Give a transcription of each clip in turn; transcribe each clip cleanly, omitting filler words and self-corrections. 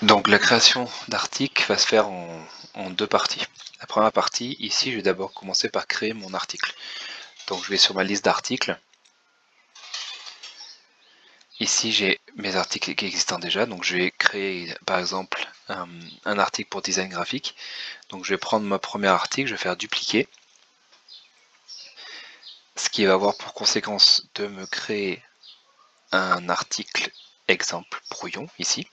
Donc la création d'articles va se faire en deux parties. La première partie, ici, je vais d'abord commencer par créer mon article. Donc je vais sur ma liste d'articles. Ici, j'ai mes articles qui existent déjà. Donc je vais créer, par exemple, un article pour design graphique. Donc je vais prendre mon premier article, je vais faire dupliquer. Ce qui va avoir pour conséquence de me créer un article exemple brouillon, ici.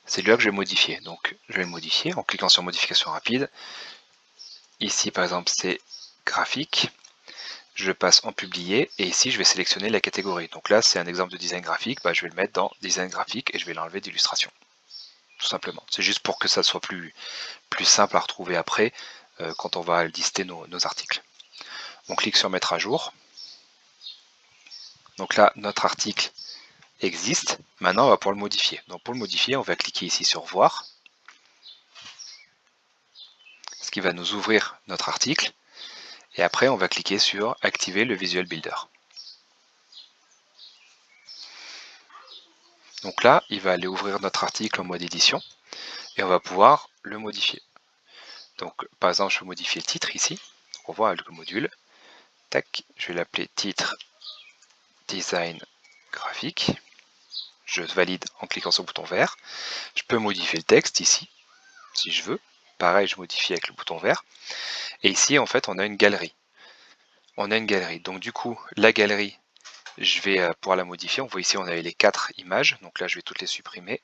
C'est celui-là que je vais modifier. Donc je vais le modifier en cliquant sur modification rapide. Ici, par exemple, c'est graphique. Je passe en publier et ici je vais sélectionner la catégorie. Donc là c'est un exemple de design graphique, je vais le mettre dans design graphique et je vais l'enlever d'illustration. Tout simplement. C'est juste pour que ça soit plus simple à retrouver après quand on va lister nos articles. On clique sur mettre à jour. Donc là notre article existe. Maintenant on va pouvoir le modifier. Donc pour le modifier on va cliquer ici sur voir. Ce qui va nous ouvrir notre article. Et après on va cliquer sur activer le Visual Builder. Donc là, il va aller ouvrir notre article en mode édition et on va pouvoir le modifier. Donc par exemple, je peux modifier le titre ici. Donc, on voit avec le module. Tac, je vais l'appeler titre design graphique. Je valide en cliquant sur le bouton vert. Je peux modifier le texte ici, si je veux. Pareil, je modifie avec le bouton vert. Et ici, en fait, on a une galerie. On a une galerie. Donc du coup, la galerie, je vais pouvoir la modifier. On voit ici, on avait les 4 images. Donc là, je vais toutes les supprimer.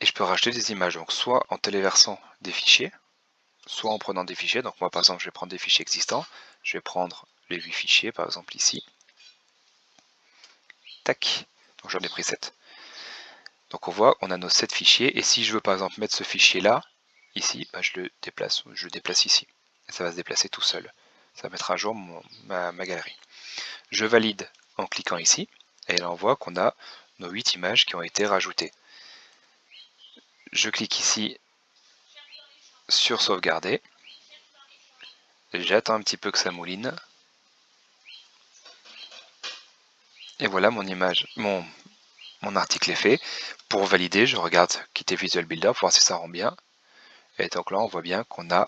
Et je peux rajouter des images. Donc soit en téléversant des fichiers, soit en prenant des fichiers. Donc moi, par exemple, je vais prendre des fichiers existants. Je vais prendre les 8 fichiers, par exemple ici. Tac. Donc j'en ai pris 7. Donc on voit, on a nos 7 fichiers. Et si je veux, par exemple, mettre ce fichier-là, ici, je le déplace ici. Et ça va se déplacer tout seul. Ça va mettre à jour ma galerie. Je valide en cliquant ici. Et là, on voit qu'on a nos 8 images qui ont été rajoutées. Je clique ici sur sauvegarder. J'attends un petit peu que ça mouline. Et voilà mon image, mon article est fait. Pour valider, je regarde quitter Visual Builder pour voir si ça rend bien. Et donc là, on voit bien qu'on a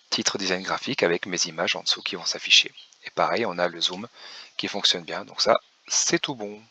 titre design graphique avec mes images en dessous qui vont s'afficher. Et pareil, on a le zoom qui fonctionne bien. Donc ça, c'est tout bon.